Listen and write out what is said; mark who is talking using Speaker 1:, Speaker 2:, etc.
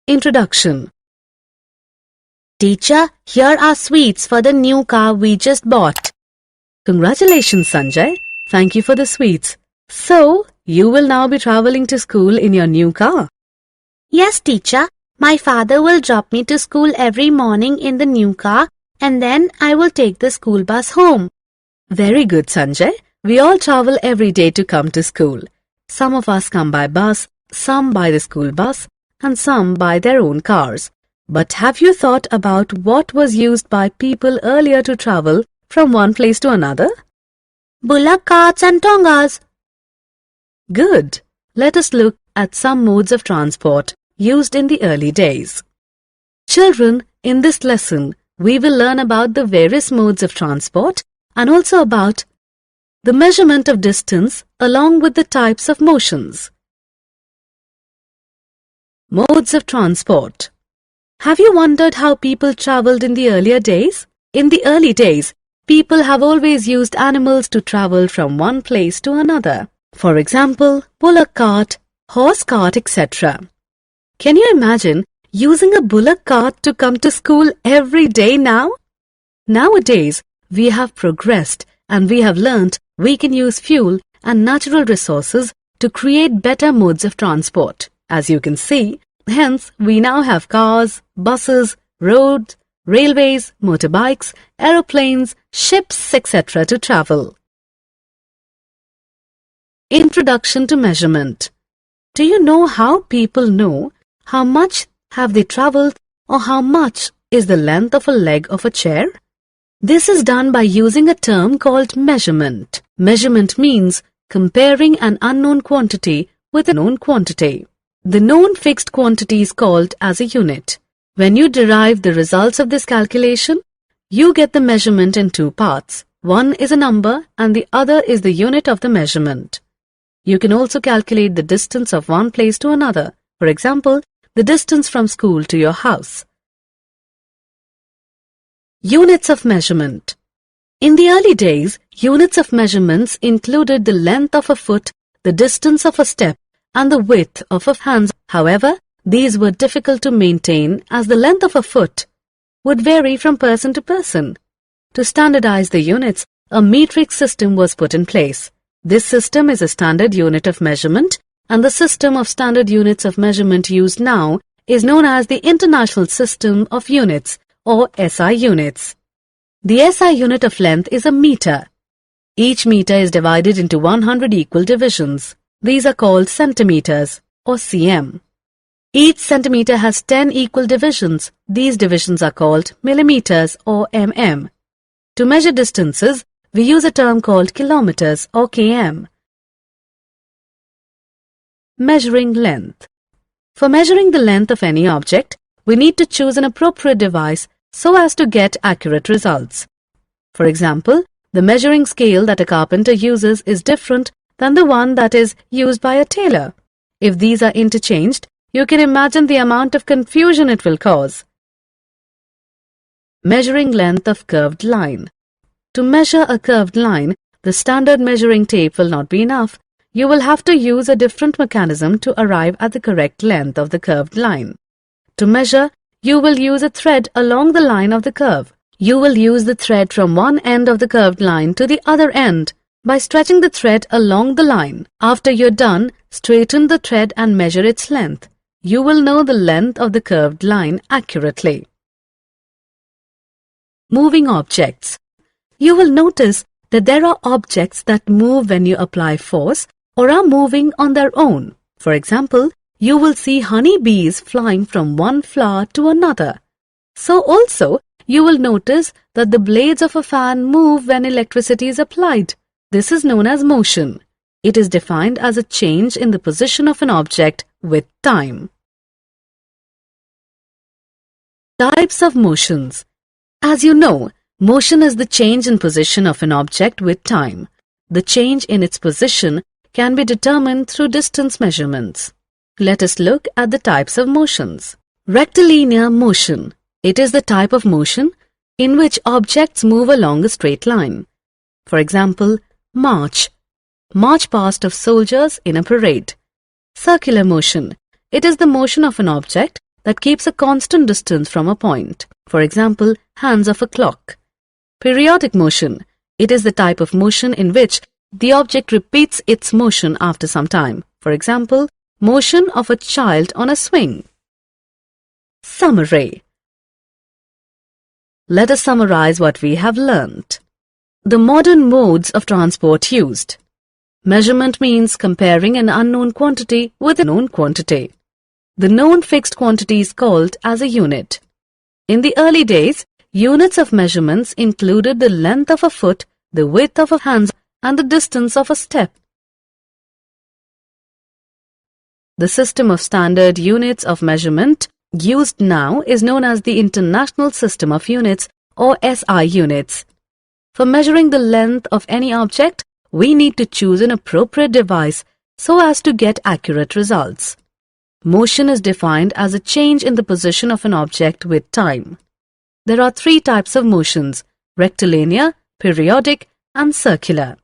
Speaker 1: Introduction. Teacher, here are sweets for the new car we just bought. Congratulations, Sanjay. Thank you for the sweets. So, you will now be traveling to school in your new car?
Speaker 2: Yes, teacher. My father will drop me to school every morning in the new car and then I will take the school bus home.
Speaker 1: Very good, Sanjay. We all travel every day to come to school. Some of us come by bus, some by the school bus, and some by their own cars. But have you thought about what was used by people earlier to travel from one place to another?
Speaker 2: Bullock carts and tongas.
Speaker 1: Good. Let us look at some modes of transport used in the early days. Children, in this lesson, we will learn about the various modes of transport and also about the measurement of distance along with the types of motions. Modes of transport. Have you wondered how people traveled in the earlier days? In the early days, people have always used animals to travel from one place to another. For example, bullock cart, horse cart, etc. Can you imagine using a bullock cart to come to school every day now? Nowadays, we have progressed and we have learnt we can use fuel and natural resources to create better modes of transport. As you can see, hence we now have cars, buses, roads, railways, motorbikes, aeroplanes, ships, etc. to travel. Introduction to measurement. Do you know how people know how much have they travelled or how much is the length of a leg of a chair? This is done by using a term called measurement. Measurement means comparing an unknown quantity with a known quantity. The known fixed quantity is called as a unit. When you derive the results of this calculation, you get the measurement in two parts. One is a number and the other is the unit of the measurement. You can also calculate the distance of one place to another. For example, the distance from school to your house. Units of measurement. In the early days, units of measurements included the length of a foot, the distance of a step, and the width of a hand. However, these were difficult to maintain as the length of a foot would vary from person to person. To standardize the units, a metric system was put in place. This system is a standard unit of measurement, and the system of standard units of measurement used now is known as the International System of Units, or SI units. The SI unit of length is a meter. Each meter is divided into 100 equal divisions. These are called centimeters, or cm. Each centimeter has 10 equal divisions. These divisions are called millimeters, or mm. To measure distances, we use a term called kilometers, or km. Measuring length. For measuring the length of any object, we need to choose an appropriate device so as to get accurate results. For example, the measuring scale that a carpenter uses is different than the one that is used by a tailor. If these are interchanged, you can imagine the amount of confusion it will cause. Measuring length of curved line. To measure a curved line, the standard measuring tape will not be enough. You will have to use a different mechanism to arrive at the correct length of the curved line. To measure, you will use a thread along the line of the curve. You will use the thread from one end of the curved line to the other end by stretching the thread along the line. After you're done, straighten the thread and measure its length. You will know the length of the curved line accurately. Moving objects. You will notice that there are objects that move when you apply force or are moving on their own. For example, you will see honey bees flying from one flower to another. So also, you will notice that the blades of a fan move when electricity is applied. This is known as motion. It is defined as a change in the position of an object with time. Types of motions. As you know, motion is the change in position of an object with time. The change in its position can be determined through distance measurements. Let us look at the types of motions. Rectilinear motion. It is the type of motion in which objects move along a straight line. For example, march past of soldiers in a parade. Circular motion. It is the motion of an object that keeps a constant distance from a point. For example, hands of a clock. Periodic motion. It is the type of motion in which the object repeats its motion after some time. For example, motion of a child on a swing. Summary. Let us summarize what we have learnt. The modern modes of transport used. Measurement means comparing an unknown quantity with a known quantity. The known fixed quantity is called as a unit. In the early days, units of measurements included the length of a foot, the width of a hand, and the distance of a step. The system of standard units of measurement used now is known as the International System of Units, or SI units. For measuring the length of any object, we need to choose an appropriate device so as to get accurate results. Motion is defined as a change in the position of an object with time. There are three types of motions: rectilinear, periodic, and circular.